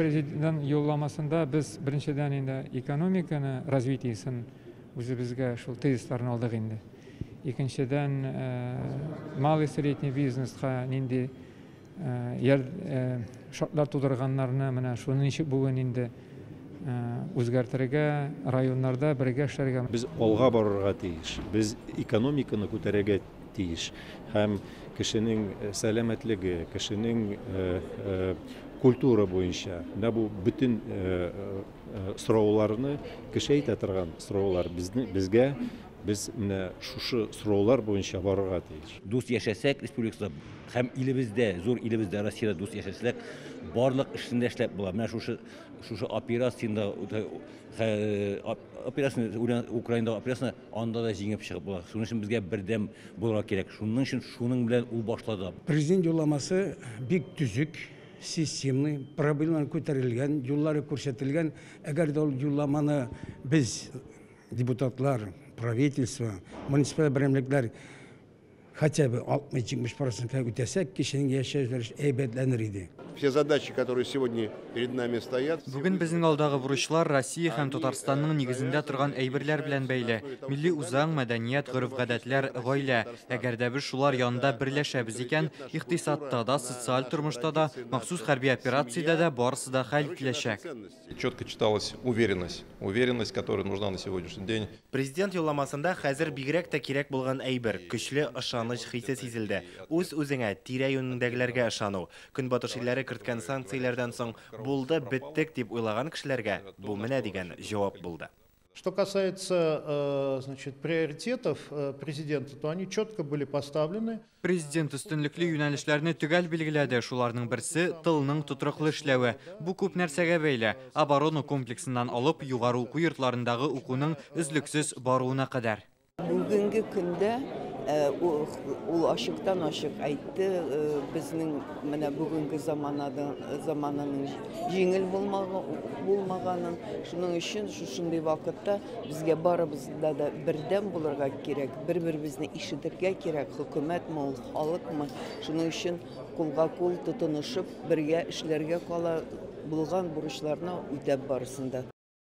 Президент юлламасында biz birinchidan endi ekonomikani развитиесін o'zimizga shu tezislarni oldik endi. Ikkinchidan малый средний бизнесқа нинди шартлар тудырганнарны менә шуны ничек бүген инде үзгәртергә, районнарда бергә эшләргә. Без алга барырга тиеш. Без экономиканы күтәрергә тиеш. Һәм кешенең сәламәтлеге, кешенең культура буенча, бу бүтән сорауларны кешәйтә торган сораулар безгә biz şuшы сораулар буенча барырга тиеш. Дус яшәсәк, республикада һәм илебездә, зур илебездә, Россиядә дус яшәсәк, барлык эшендә эшләп була. Менә шушы операциядә, Украинада операцияны анда да җиңеп чыгып була. Шуның өчен безгә бердәм булырга кирәк. Шуның өчен шуның белән ул башлады. Президент юлламасы бик түзүк, системный, проблемалар күтәрелгән, юллары күрсәтелгән. Әгәр дә ул юлламаны без депутатлар, правительство, муниципаль берәмлекләр хотя бы 60-70% үтәсәк, кешенең яшәү әйбәтләнер иде. Все задачи, которые сегодня перед нами стоят. Бүген безнең алдагы бурычлар Россия һәм Татарстанның нигезендә торган әйберләр белән бәйле. Милли үзаң, мәдәният, гореф-гадәтләр, гаилә. Әгәр дә без шулар янында берләшәбез икән, икътисадта да, социаль тормышта да, махсус хәрби операциядә дә барысы да хәл ителәчәк. Четко читалась уверенность, которая нужна на сегодняшний день. Президент юлламасында хәзер бигрәк тә кирәк булган әйбер, көчле ышаныч хисе сизелде. Үз-үзеңә, тирә-юнеңдәгеләргә ышану. Көнбатыш илләре керткән санкцияләрдән соң булды, биттек дип уйлаган кешеләргә бу менә дигән җавап булды. Что касается, приоритетов президента, то они четко были поставлены. Президент өстенлекле юнәлешләрне төгәл билгеләде. Шуларның берсе тылның тотрыклы эшләве. Бу күп нәрсәгә бәйле. Оборона комплексыннан алып, югары уку йортларындагы укуның өзлексез баруына кадәр. Бүгенге көндә ул ашыктан ашык әйтте, безнең менә бүгенге замананың җиңел булмаганын, шуның өчен шушындый вакытта безгә барыбызда да бердәм булырга кирәк, бер-беребезне ишетергә кирәк, хөкүмәтме, ул халыкмы, шуның өчен кулга-кул тотынышып, бергә эшләргә кала булган бурычларны үтәп барысында.